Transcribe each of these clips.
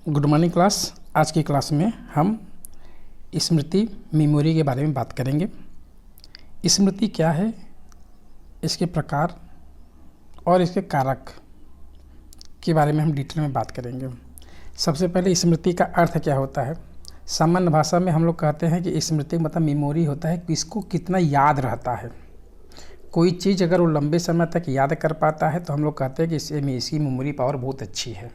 Good morning class. आज की class में हम स्मृति मेमोरी के बारे में बात करेंगे। स्मृति क्या है, इसके प्रकार और इसके कारक के बारे में हम डिटेल में बात करेंगे। सबसे पहले स्मृति का अर्थ क्या होता है। सामान्य भाषा में हम लोग कहते हैं कि स्मृति मतलब मेमोरी होता है, किसको कितना याद रहता है। कोई चीज़ अगर वो लंबे समय तक याद कर पाता है तो हम लोग कहते हैं कि इसकी मेमोरी पावर बहुत अच्छी है,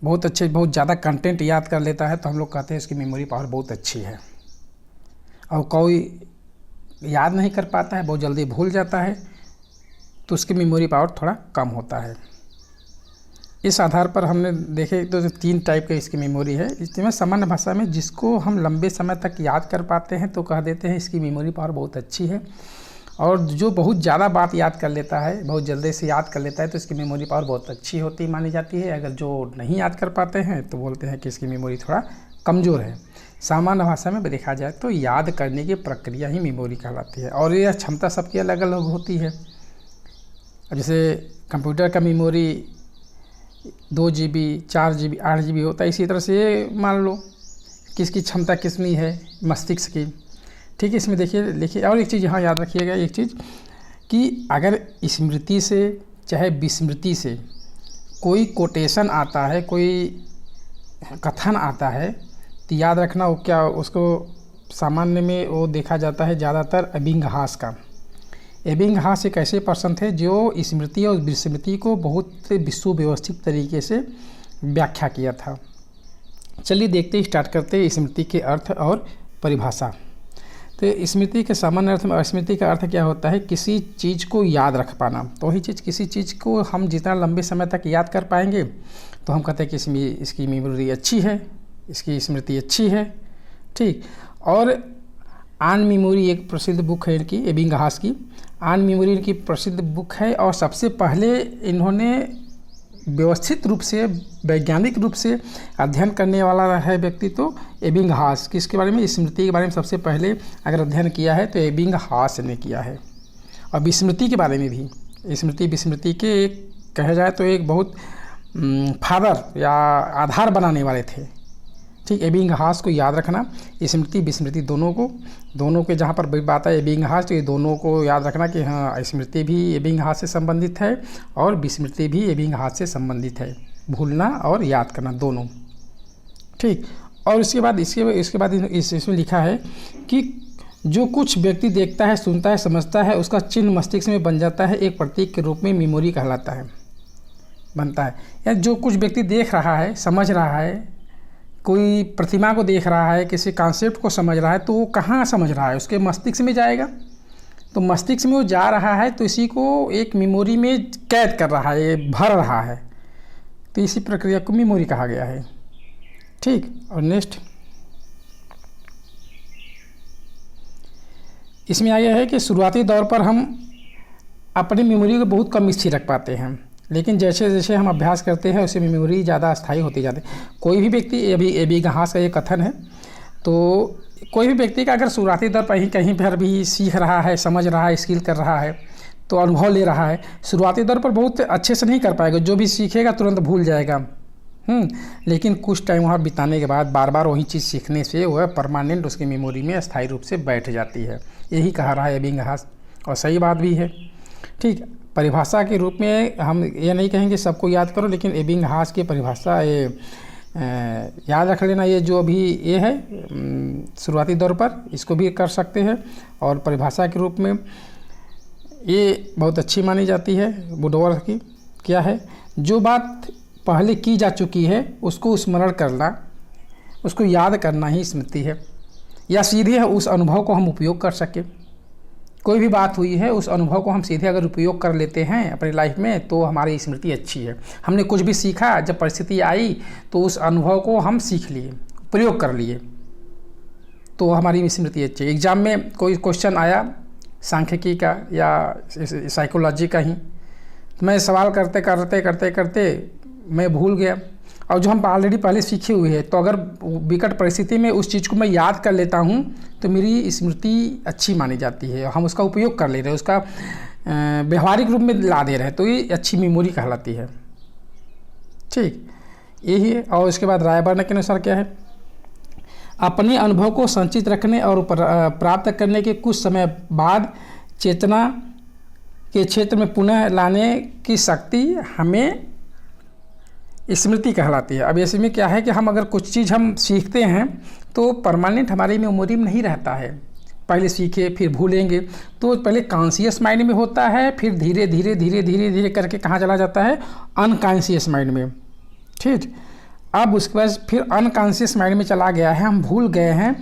बहुत ज़्यादा कंटेंट याद कर लेता है तो हम लोग कहते हैं इसकी मेमोरी पावर बहुत अच्छी है। और कोई याद नहीं कर पाता है, बहुत जल्दी भूल जाता है तो उसकी मेमोरी पावर थोड़ा कम होता है। इस आधार पर हमने देखे तो 3 टाइप का इसकी मेमोरी है। इसमें सामान्य भाषा में जिसको हम लंबे समय तक याद कर पाते हैं तो कह देते हैं इसकी मेमोरी पावर बहुत अच्छी है। और जो बहुत ज़्यादा बात याद कर लेता है, बहुत जल्दी से याद कर लेता है तो इसकी मेमोरी पावर बहुत अच्छी होती मानी जाती है। अगर जो नहीं याद कर पाते हैं तो बोलते हैं कि इसकी मेमोरी थोड़ा कमज़ोर है। सामान्य भाषा में देखा जाए तो याद करने की प्रक्रिया ही मेमोरी कहलाती है और यह क्षमता सबकी अलग अलग होती है। जैसे कंप्यूटर का मेमोरी 2 GB 4 GB 8 GB होता है, इसी तरह से मान लो किसकी क्षमता कितनी है मस्तिष्क की। ठीक है, इसमें देखिए और एक चीज़ यहाँ याद रखिएगा, एक चीज़ कि अगर स्मृति से चाहे विस्मृति से कोई कोटेशन आता है, कोई कथन आता है तो याद रखना वो क्या, उसको सामान्य में वो देखा जाता है ज़्यादातर एबिंगहास का। एबिंगहास एक ऐसे पर्सन थे जो स्मृति और विस्मृति को बहुत विश्वव्यवस्थित तरीके से व्याख्या किया था। चलिए देखते स्टार्ट करते स्मृति के अर्थ और परिभाषा। तो स्मृति के सामान्य अर्थ में स्मृति का अर्थ क्या होता है, किसी चीज़ को याद रख पाना। तो वही चीज़, किसी चीज़ को हम जितना लंबे समय तक याद कर पाएंगे तो हम कहते हैं कि इसकी मेमोरी अच्छी है, इसकी स्मृति अच्छी है। ठीक। और आन मेमोरी एक प्रसिद्ध बुक है इनकी, एबिंगहास की। आन मेमोरी इनकी प्रसिद्ध बुक है और सबसे पहले इन्होंने व्यवस्थित रूप से वैज्ञानिक रूप से अध्ययन करने वाला है व्यक्ति तो एबिंगहास। किसके बारे में, स्मृति के बारे में सबसे पहले अगर अध्ययन किया है तो एबिंगहास ने किया है। और विस्मृति के बारे में भी विस्मृति के एक कहा जाए तो एक बहुत फादर या आधार बनाने वाले थे। ठीक, एबिंगहास को याद रखना, स्मृति विस्मृति दोनों के जहाँ पर बात है एबिंगहास तो ये दोनों को याद रखना कि हाँ स्मृति भी एबिंगहास से संबंधित है और विस्मृति भी एबिंगहास से संबंधित है। भूलना और याद करना दोनों। ठीक। और इसके बाद इसमें लिखा है कि जो कुछ व्यक्ति देखता है, सुनता है, समझता है उसका चिन्ह मस्तिष्क में बन जाता है, एक प्रतीक के रूप में मेमोरी कहलाता है, बनता है। या जो कुछ व्यक्ति देख रहा है, समझ रहा है, कोई प्रतिमा को देख रहा है, किसी कॉन्सेप्ट को समझ रहा है तो वो कहाँ समझ रहा है, उसके मस्तिष्क में जाएगा। तो मस्तिष्क में वो जा रहा है तो इसी को एक मेमोरी में कैद कर रहा है, भर रहा है, तो इसी प्रक्रिया को मेमोरी कहा गया है। ठीक। और नेक्स्ट इसमें आया है कि शुरुआती दौर पर हम अपनी मेमोरी को बहुत कम स्थिर रख पाते हैं, लेकिन जैसे जैसे हम अभ्यास करते हैं उससे मेमोरी ज़्यादा स्थायी होती जाती है। कोई भी व्यक्ति, अभी एबिंगहास का ये कथन है, तो कोई भी व्यक्ति का अगर शुरुआती दौर पर कहीं पर भी सीख रहा है, समझ रहा है, स्किल कर रहा है तो अनुभव ले रहा है, शुरुआती दौर पर बहुत अच्छे से नहीं कर पाएगा, जो भी सीखेगा तुरंत भूल जाएगा। लेकिन कुछ टाइम वहाँ बिताने के बाद बार बार वही चीज़ सीखने से वह परमानेंट उसकी मेमोरी में स्थायी रूप से बैठ जाती है। यही कहा रहा है एबिंगहास और सही बात भी है। ठीक। परिभाषा के रूप में हम ये नहीं कहेंगे सबको याद करो, लेकिन एबिंगहास की परिभाषा ये याद रख लेना। ये जो अभी ये है शुरुआती दौर पर इसको भी कर सकते हैं और परिभाषा के रूप में ये बहुत अच्छी मानी जाती है वुडवर्थ की। क्या है, जो बात पहले की जा चुकी है उसको स्मरण करना, उसको याद करना ही स्मृति है। या सीधे उस अनुभव को हम उपयोग कर सकें, कोई भी बात हुई है उस अनुभव को हम सीधे अगर उपयोग कर लेते हैं अपनी लाइफ में तो हमारी स्मृति अच्छी है। हमने कुछ भी सीखा, जब परिस्थिति आई तो उस अनुभव को हम सीख लिए, प्रयोग कर लिए, तो हमारी स्मृति अच्छी है। एग्ज़ाम में कोई क्वेश्चन आया सांख्यिकी का या साइकोलॉजी का ही, तो मैं सवाल करते मैं भूल गया, और जो हम ऑलरेडी पहले सीखे हुए हैं तो अगर विकट परिस्थिति में उस चीज़ को मैं याद कर लेता हूँ तो मेरी स्मृति अच्छी मानी जाती है, हम उसका उपयोग कर ले रहे हैं, उसका व्यवहारिक रूप में ला दे रहे हैं, तो ये अच्छी मेमोरी कहलाती है। ठीक। यही है। और इसके बाद रायबर्न के अनुसार क्या है, अपने अनुभव को संचित रखने और प्राप्त करने के कुछ समय बाद चेतना के क्षेत्र में पुनः लाने की शक्ति हमें स्मृति कहलाती है। अब इसमें क्या है कि हम अगर कुछ चीज़ हम सीखते हैं तो परमानेंट हमारी मेमोरी में नहीं रहता है। पहले सीखे फिर भूलेंगे, तो पहले कॉन्शियस माइंड में होता है, फिर धीरे धीरे धीरे धीरे धीरे करके कहाँ चला जाता है, अनकॉन्शियस माइंड में। ठीक, अब उसके बाद फिर अनकॉन्शियस माइंड में चला गया है, हम भूल गए हैं,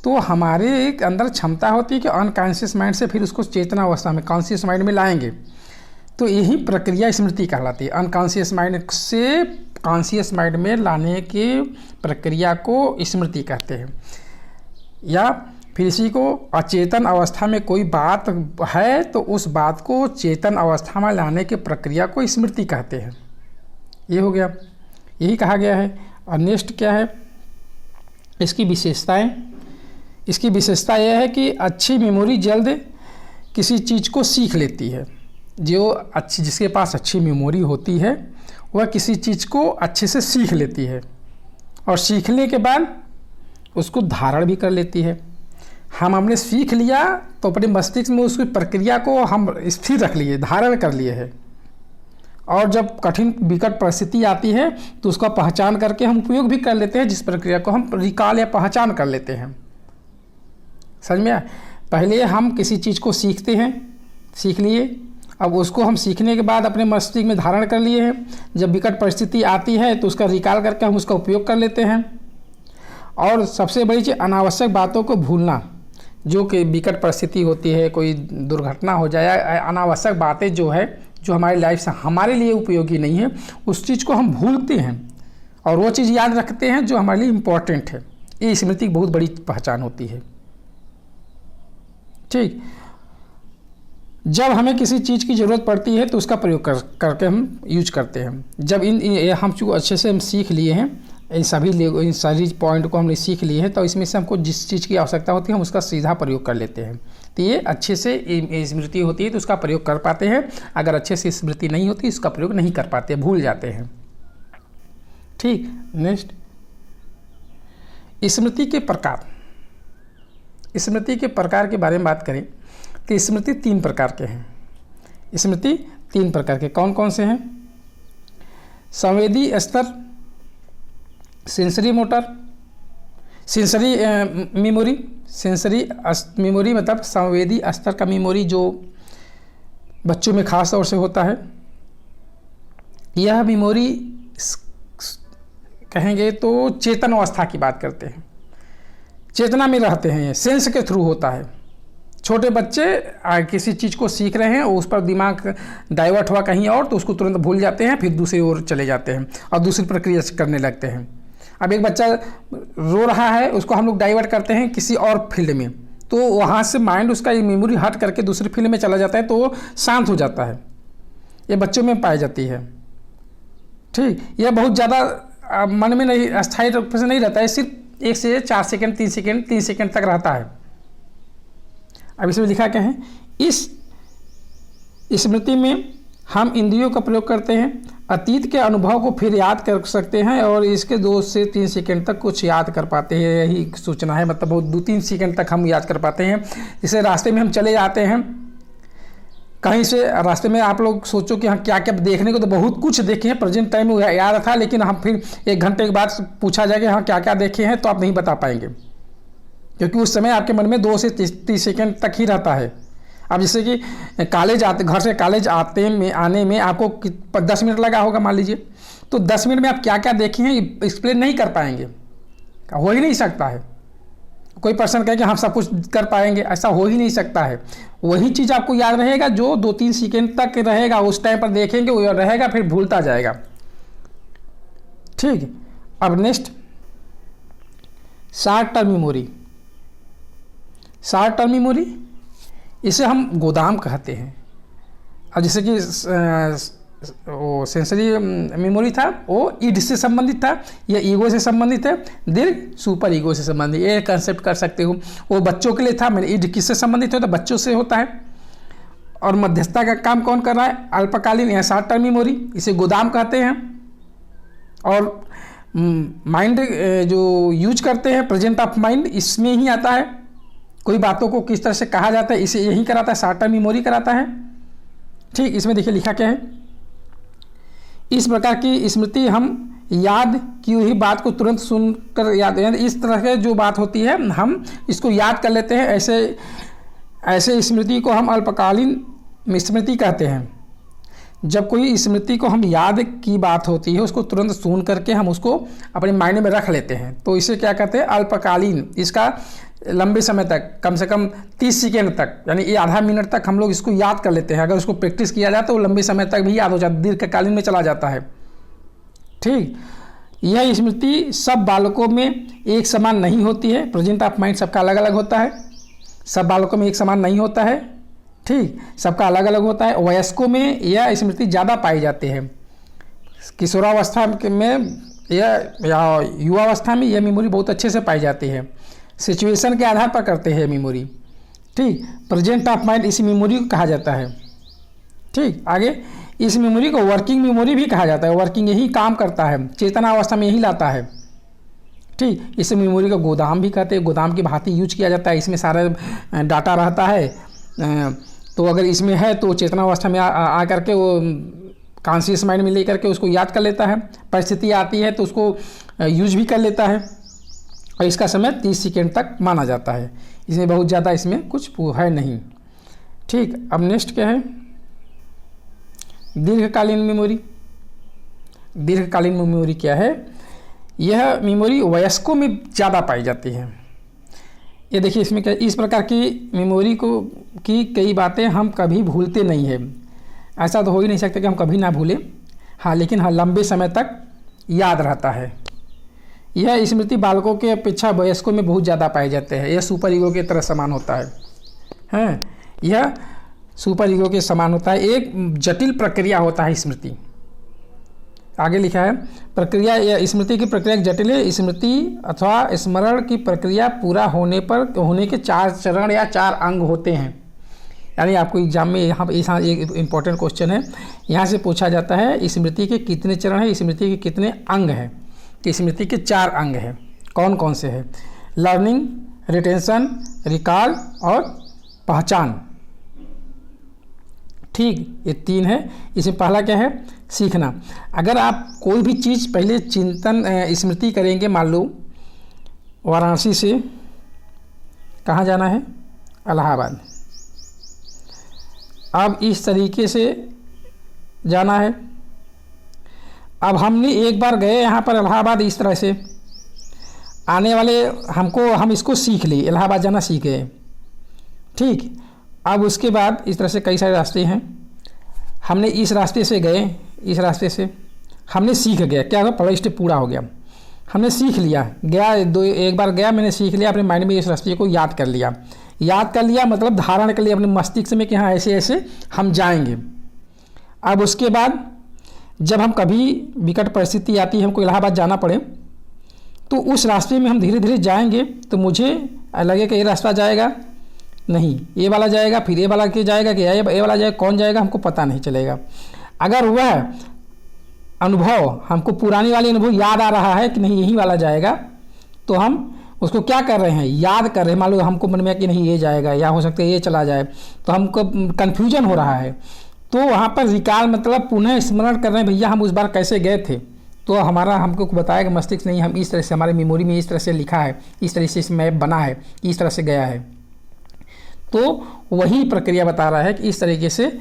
तो हमारे अंदर क्षमता होती है कि अनकॉन्शियस माइंड से फिर उसको चेतना अवस्था में, कॉन्शियस माइंड में लाएंगे। तो यही प्रक्रिया स्मृति कहलाती है। अनकॉन्शियस माइंड से कॉन्शियस माइंड में लाने की प्रक्रिया को स्मृति कहते हैं। या फिर इसी को अचेतन अवस्था में कोई बात है तो उस बात को चेतन अवस्था में लाने की प्रक्रिया को स्मृति कहते हैं। ये हो गया, यही कहा गया है। और नेक्स्ट क्या है, इसकी विशेषताएं। इसकी विशेषता यह है कि अच्छी मेमोरी जल्द किसी चीज़ को सीख लेती है। जिसके पास अच्छी मेमोरी होती है वह किसी चीज़ को अच्छे से सीख लेती है और सीखने के बाद उसको धारण भी कर लेती है। हमने सीख लिया तो अपने मस्तिष्क में उसकी प्रक्रिया को हम स्थिर रख लिए, धारण कर लिए है, और जब कठिन विकट परिस्थिति आती है तो उसका पहचान करके हम उपयोग भी कर लेते हैं, जिस प्रक्रिया को हम रिकॉल या पहचान कर लेते हैं। समझ में आया? पहले हम किसी चीज़ को सीखते हैं, सीख लिए, अब उसको हम सीखने के बाद अपने मस्तिष्क में धारण कर लिए हैं। जब विकट परिस्थिति आती है तो उसका रिकॉल करके हम उसका उपयोग कर लेते हैं। और सबसे बड़ी चीज़ अनावश्यक बातों को भूलना, जो कि विकट परिस्थिति होती है, कोई दुर्घटना हो जाए, अनावश्यक बातें जो है जो हमारी लाइफ से हमारे लिए उपयोगी नहीं है, उस चीज़ को हम भूलते हैं और वो चीज़ याद रखते हैं जो हमारे लिए इम्पोर्टेंट है। ये स्मृति की बहुत बड़ी पहचान होती है। ठीक, जब हमें किसी चीज़ की ज़रूरत पड़ती है तो उसका प्रयोग करके हम यूज करते हैं। जब हम चूँकि अच्छे से हम सीख लिए हैं, इन सारी पॉइंट को हमने सीख लिए हैं, तो इसमें से हमको जिस चीज़ की आवश्यकता होती है हम उसका सीधा प्रयोग कर लेते हैं। तो ये अच्छे से स्मृति होती है तो उसका प्रयोग कर पाते हैं। अगर अच्छे से स्मृति नहीं होती इसका प्रयोग नहीं कर पाते, भूल जाते हैं। ठीक, नेक्स्ट, स्मृति के प्रकार। स्मृति के प्रकार के बारे में बात करें तो स्मृति 3 प्रकार के हैं। स्मृति 3 प्रकार के कौन कौन से हैं? संवेदी स्तर, sensory motor, sensory memory. Sensory memory मतलब संवेदी स्तर का मेमोरी जो बच्चों में खास तौर से होता है। यह मेमोरी कहेंगे तो चेतन अवस्था की बात करते हैं, चेतना में रहते हैं, ये सेंस के थ्रू होता है। छोटे बच्चे किसी चीज़ को सीख रहे हैं और उस पर दिमाग डाइवर्ट हुआ कहीं और तो उसको तुरंत भूल जाते हैं, फिर दूसरी ओर चले जाते हैं और दूसरी प्रक्रिया करने लगते हैं। अब एक बच्चा रो रहा है, उसको हम लोग डाइवर्ट करते हैं किसी और फील्ड में, तो वहाँ से माइंड उसका ये मेमोरी हट करके दूसरी फील्ड में चला जाता है तो वो शांत हो जाता है। ये बच्चों में पाई जाती है। ठीक, यह बहुत ज़्यादा मन में नहीं, अस्थायी रूप से नहीं रहता है, सिर्फ 1 से 4 सेकेंड 3 सेकेंड तक रहता है। अब इसमें लिखा क्या है, इस स्मृति में हम इंद्रियों का प्रयोग करते हैं, अतीत के अनुभव को फिर याद कर सकते हैं और इसके 2 से 3 सेकेंड तक कुछ याद कर पाते हैं। यही सूचना है, मतलब वो 2-3 सेकेंड तक हम याद कर पाते हैं। जैसे रास्ते में हम चले जाते हैं कहीं से, रास्ते में आप लोग सोचो कि हाँ क्या क्या देखने को तो बहुत कुछ देखे हैं, प्रेजेंट टाइम में याद था, लेकिन हम फिर 1 घंटे के बाद पूछा जाएगा हाँ क्या क्या देखे हैं तो आप नहीं बता पाएंगे, क्योंकि उस समय आपके मन में 2 से 30 सेकेंड तक ही रहता है। अब जैसे कि घर से कॉलेज आने में आपको 10 मिनट लगा होगा मान लीजिए, तो 10 मिनट में आप क्या क्या देखे हैं एक्सप्लेन नहीं कर पाएंगे, हो ही नहीं सकता है। कोई पर्सन कहे कि हम सब कुछ कर पाएंगे, ऐसा हो ही नहीं सकता है। वही चीज़ आपको याद रहेगा जो 2-3 सेकेंड तक रहेगा, उस टाइम पर देखेंगे वो रहेगा, फिर भूलता जाएगा। ठीक, अब next, short term memory. Short term memory इसे हम गोदाम कहते हैं। अब जैसे कि वो सेंसरी मेमोरी था वो ईड से संबंधित था, या ईगो से संबंधित है, दीर्घ सुपर ईगो से संबंधित, ये कंसेप्ट कर सकते हो। वो बच्चों के लिए था, मैंने ईड किससे संबंधित होता है? बच्चों से होता है। और मध्यस्थता का काम कौन कर रहा है? अल्पकालीन या शॉर्ट टर्म मेमोरी, इसे गोदाम कहते हैं। और माइंड जो यूज करते हैं, प्रेजेंट ऑफ माइंड, इसमें ही आता है। कोई बातों को किस तरह से कहा जाता है इसे यही कराता है, शॉर्ट टर्म मेमोरी कराता है। ठीक, इसमें देखिए लिखा क्या है, इस प्रकार की स्मृति हम याद की हुई बात को तुरंत सुनकर याद, यानी इस तरह के जो बात होती है हम इसको याद कर लेते हैं। ऐसे स्मृति को हम अल्पकालीन स्मृति कहते हैं। जब कोई स्मृति को हम याद की बात होती है उसको तुरंत सुन करके हम उसको अपने माइंड में रख लेते हैं, तो इसे क्या कहते हैं, अल्पकालीन। इसका लंबे समय तक, कम से कम 30 सेकेंड तक, यानी ये आधा मिनट तक हम लोग इसको याद कर लेते हैं। अगर उसको प्रैक्टिस किया जाए तो लंबे समय तक भी याद हो जाता है, दीर्घकालीन में चला जाता है। ठीक, यह स्मृति सब बालकों में एक समान नहीं होती है। प्रेजेंट ऑफ माइंड सबका अलग अलग होता है, सब बालकों में एक समान नहीं होता है। ठीक, सबका अलग अलग होता है। वयस्कों में यह स्मृति ज़्यादा पाई जाती है। किशोरावस्था में या युवावस्था में यह मेमोरी बहुत अच्छे से पाई जाती है। सिचुएशन के आधार पर करते हैं मेमोरी। ठीक, प्रेजेंट ऑफ माइंड इसी मेमोरी को कहा जाता है। ठीक, आगे इस मेमोरी को वर्किंग मेमोरी भी कहा जाता है। वर्किंग यही काम करता है, चेतना अवस्था में यही लाता है। ठीक, इस मेमोरी को गोदाम भी कहते हैं, गोदाम की भांति यूज किया जाता है। इसमें सारा डाटा रहता है, तो अगर इसमें है तो चेतना अवस्था में आ करके वो कॉन्शियस माइंड में ले करके उसको याद कर लेता है। परिस्थिति आती है तो उसको यूज भी कर लेता है, और इसका समय 30 सेकेंड तक माना जाता है। इसमें बहुत ज़्यादा इसमें कुछ है नहीं। ठीक, अब नेक्स्ट क्या है, दीर्घकालीन मेमोरी। दीर्घकालीन मेमोरी क्या है, यह मेमोरी वयस्कों में ज़्यादा पाई जाती है। ये देखिए इसमें क्या, इस प्रकार की मेमोरी की कई बातें हम कभी भूलते नहीं हैं। ऐसा तो हो ही नहीं सकता कि हम कभी ना भूलें, हाँ, लेकिन हाँ लंबे समय तक याद रहता है। यह स्मृति बालकों के अपेक्षा वयस्कों में बहुत ज़्यादा पाए जाते हैं। यह सुपर ईगो के तरह समान होता है, हैं, यह सुपर ईगो के समान होता है। एक जटिल प्रक्रिया होता है स्मृति। आगे लिखा है, प्रक्रिया या स्मृति की प्रक्रिया जटिल है। स्मृति अथवा स्मरण की प्रक्रिया पूरा होने के 4 चरण या 4 अंग होते हैं। यानी आपको एग्जाम में यहाँ एक इम्पॉर्टेंट क्वेश्चन है, यहाँ से पूछा जाता है स्मृति के कितने चरण है, स्मृति के कितने अंग हैं। तो स्मृति के 4 अंग हैं, कौन कौन से हैं, लर्निंग, रिटेंशन, रिकॉल और पहचान। ठीक, ये 3 है। इसमें पहला क्या है, सीखना। अगर आप कोई भी चीज़ पहले चिंतन स्मृति करेंगे, मान लो वाराणसी से कहाँ जाना है, इलाहाबाद। अब इस तरीके से जाना है। अब हमने एक बार गए यहाँ पर इलाहाबाद, इस तरह से आने वाले हम इसको सीख लिए, इलाहाबाद जाना सीख गए। ठीक, अब उसके बाद इस तरह से कई सारे रास्ते हैं, हमने इस रास्ते से गए, इस रास्ते से हमने सीख गया, क्या होगा, पहला स्टेप पूरा हो गया, हमने सीख लिया। एक बार गया, मैंने सीख लिया, अपने माइंड में इस रास्ते को याद कर लिया। याद कर लिया मतलब धारण कर लिया अपने मस्तिष्क में कि हाँ ऐसे ऐसे हम जाएंगे। अब उसके बाद जब हम कभी विकट परिस्थिति आती है, हमको इलाहाबाद जाना पड़े, तो उस रास्ते में हम धीरे धीरे जाएंगे, तो मुझे लगे कि ये रास्ता जाएगा, नहीं ये वाला जाएगा, फिर ये वाला के जाएगा कि ये वाला जाएगा, कौन जाएगा हमको पता नहीं चलेगा। अगर वह अनुभव हमको पुरानी वाली अनुभव याद आ रहा है कि नहीं यही वाला जाएगा, तो हम उसको क्या कर रहे हैं, याद कर रहे हैं। मान लो हमको मन में कि नहीं ये जाएगा, या हो सकता है ये चला जाए, तो हमको कन्फ्यूजन हो रहा है, तो वहाँ पर रिकॉल मतलब पुनः स्मरण कर रहे हैं, भैया हम उस बार कैसे गए थे। तो हमको बताएगा मस्तिष्क नहीं, हम इस तरह से, हमारे मेमोरी में इस तरह से लिखा है, इस तरह से इस मैप बना है, इस तरह से गया है। तो वही प्रक्रिया बता रहा है कि इस तरीके से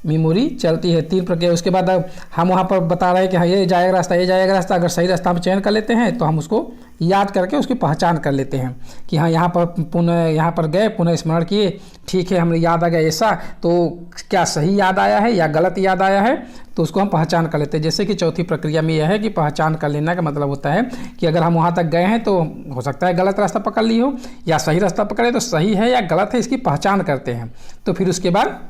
मेमोरी चलती है। 3 प्रक्रिया। उसके बाद अब हम वहाँ पर बता रहे हैं कि हाँ ये जाएगा रास्ता, ये जाएगा रास्ता। अगर सही रास्ता हम चयन कर लेते हैं तो हम उसको याद करके उसकी पहचान कर लेते हैं कि हाँ यहाँ पर पुनः यहाँ पर गए, पुनः स्मरण किए, ठीक है हमें याद आ गया ऐसा, तो क्या सही याद आया है या गलत याद आया है, तो उसको हम पहचान कर लेते हैं। जैसे कि चौथी प्रक्रिया में यह है कि पहचान कर लेना का मतलब होता है कि अगर हम वहाँ तक गए हैं तो हो सकता है गलत रास्ता पकड़ ली हो या सही रास्ता पकड़े, तो सही है या गलत है इसकी पहचान करते हैं। तो फिर उसके बाद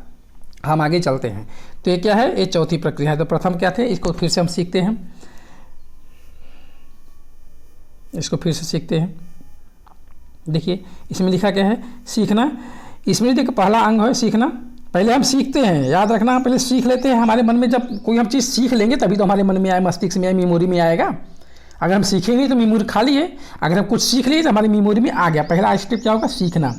हम आगे चलते हैं। तो ये क्या है, ये चौथी प्रक्रिया है। तो प्रथम क्या थे, इसको फिर से हम सीखते हैं, इसको फिर से सीखते हैं। देखिए इसमें लिखा क्या है, सीखना। स्मृति का पहला अंग है सीखना। पहले हम सीखते हैं, याद रखना, हम पहले सीख लेते हैं। हमारे मन में जब कोई हम चीज़ सीख लेंगे तभी तो हमारे मन में आए, मस्तिष्क में आए, मेमोरी में आएगा। अगर हम सीखेंगे नहीं तो मेमोरी खाली है, अगर हम कुछ सीख लिए तो हमारी मेमोरी में आ गया। पहला स्टेप क्या होगा? सीखना।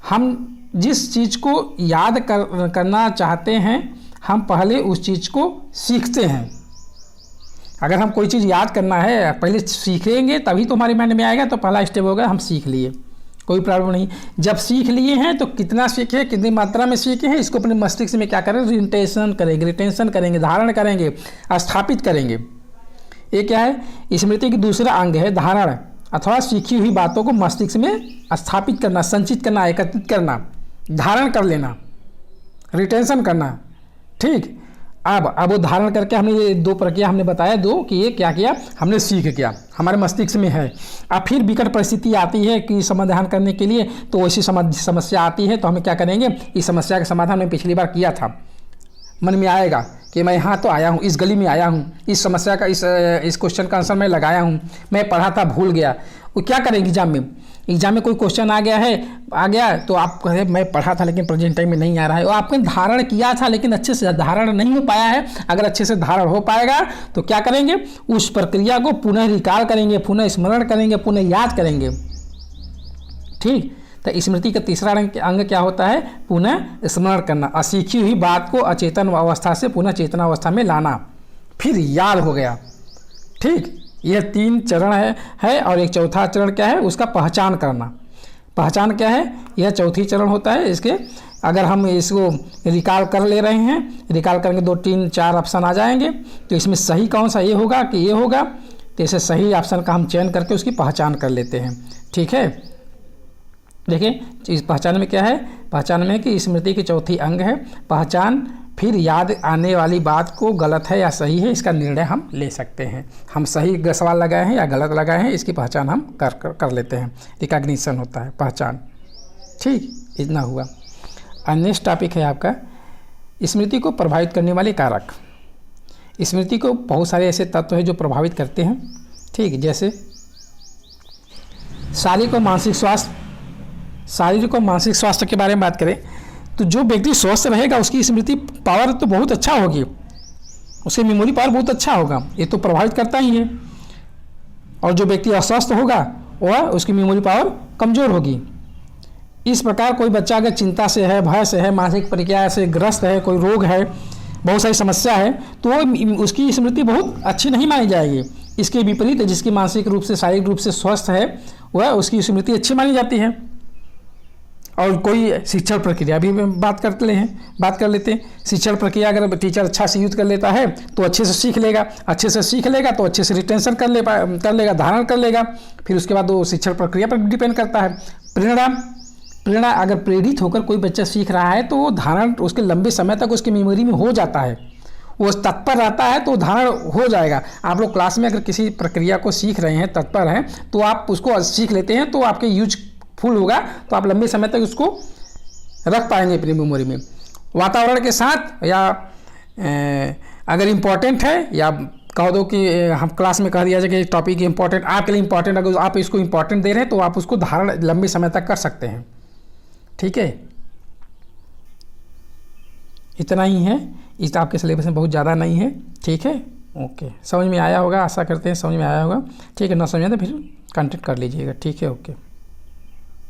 हम जिस चीज़ को याद करना चाहते हैं हम पहले उस चीज़ को सीखते हैं। अगर हम कोई चीज़ याद करना है पहले सीखेंगे तभी तो हमारे माइंड में आएगा, तो पहला स्टेप होगा हम सीख लिए, कोई प्रॉब्लम नहीं। जब सीख लिए हैं तो कितना सीखे, कितनी मात्रा में सीखे हैं, इसको अपने मस्तिष्क में क्या करें? रिटेंशन करेंगे, धारण करेंगे, स्थापित करेंगे। ये क्या है? स्मृति की दूसरा अंग है धारण, अथवा सीखी हुई बातों को मस्तिष्क में स्थापित करना, संचित करना, एकत्रित करना, धारण कर लेना, रिटेंशन करना। ठीक, अब वो धारण करके हमने ये दो प्रक्रिया हमने बताया, दो कि ये क्या किया हमने, सीख किया, हमारे मस्तिष्क में है। अब फिर विकट परिस्थिति आती है कि समाधान करने के लिए, तो वैसी समस्या आती है तो हमें क्या करेंगे? इस समस्या का समाधान मैं पिछली बार किया था, मन में आएगा कि मैं यहाँ तो आया हूँ, इस गली में आया हूँ, इस समस्या का इस क्वेश्चन का आंसर मैं लगाया हूँ, मैं पढ़ा था भूल गया। वो क्या करेंगे? एग्जाम में कोई क्वेश्चन आ गया तो आप कहें मैं पढ़ा था लेकिन प्रेजेंट टाइम में नहीं आ रहा है, वो आपने धारण किया था लेकिन अच्छे से धारण नहीं हो पाया है। अगर अच्छे से धारण हो पाएगा तो क्या करेंगे? उस प्रक्रिया को पुनः रिकॉल करेंगे, पुनः स्मरण करेंगे, पुनः याद करेंगे। ठीक, तो स्मृति का तीसरा अंग क्या होता है? पुनः स्मरण करना, असीखी हुई बात को अचेतन अवस्था से पुनः चेतना अवस्था में लाना, फिर याद हो गया। ठीक, यह 3 चरण है और एक चौथा चरण क्या है? उसका पहचान करना। पहचान क्या है? यह चौथी चरण होता है। इसके अगर हम इसको रिकॉल कर ले रहे हैं, रिकॉल करेंगे 2 3 4 ऑप्शन आ जाएंगे, तो इसमें सही कौन सा ये होगा कि ये होगा, तो इसे सही ऑप्शन का हम चयन करके उसकी पहचान कर लेते हैं। ठीक है, देखिए इस पहचान में क्या है? पहचान में कि स्मृति की चौथी अंग है पहचान, फिर याद आने वाली बात को गलत है या सही है इसका निर्णय हम ले सकते हैं। हम सही सवाल लगाए हैं या गलत लगाए हैं इसकी पहचान हम कर लेते हैं। रिकॉग्निशन होता है पहचान। ठीक, इतना हुआ। नेक्स्ट टॉपिक है आपका स्मृति को प्रभावित करने वाले कारक। स्मृति को बहुत सारे ऐसे तत्व हैं जो प्रभावित करते हैं। ठीक, जैसे शारीरिक और मानसिक स्वास्थ्य के बारे में बात करें तो जो व्यक्ति स्वस्थ रहेगा उसकी स्मृति पावर तो बहुत अच्छा होगी, उसकी मेमोरी पावर बहुत अच्छा होगा, ये तो प्रभावित करता ही है। और जो व्यक्ति अस्वस्थ होगा वह उसकी मेमोरी पावर कमज़ोर होगी। इस प्रकार कोई बच्चा अगर चिंता से है, भय से है, मानसिक प्रक्रिया से ग्रस्त है, कोई रोग है, बहुत सारी समस्या है, तो उसकी स्मृति बहुत अच्छी नहीं मानी जाएगी। इसके विपरीत जिसकी मानसिक रूप से शारीरिक रूप से स्वस्थ है वह उसकी स्मृति अच्छी मानी जाती है। और कोई शिक्षण प्रक्रिया भी बात कर लेते हैं। शिक्षण प्रक्रिया अगर टीचर अच्छा से यूज कर लेता है तो अच्छे से सीख लेगा, तो अच्छे से रिटेंशन कर लेगा, धारण कर लेगा। फिर उसके बाद वो शिक्षण प्रक्रिया पर डिपेंड करता है। प्रेरणा अगर प्रेरित होकर कोई बच्चा सीख रहा है तो वो धारण उसके लंबे समय तक उसकी मेमोरी में हो जाता है, वो तत्पर रहता है तो धारण हो जाएगा। आप लोग क्लास में अगर किसी प्रक्रिया को सीख रहे हैं, तत्पर हैं, तो आप उसको सीख लेते हैं तो आपके यूज फुल होगा, तो आप लंबे समय तक उसको रख पाएंगे अपनी मेमोरी में। वातावरण के साथ या अगर इम्पॉर्टेंट है या कह दो कि हम क्लास में कह दिया जाए कि टॉपिक इम्पॉर्टेंट आपके लिए इम्पॉर्टेंट, अगर आप इसको इम्पॉर्टेंट दे रहे हैं तो आप उसको धारण लंबे समय तक कर सकते हैं। ठीक है, इतना ही है, इस आपके सिलेबस में बहुत ज़्यादा नहीं है। ठीक है, ओके, समझ में आया होगा, आशा करते हैं समझ में आया होगा। ठीक है, ना समझ में तो फिर कांटेक्ट कर लीजिएगा। ठीक है, ओके।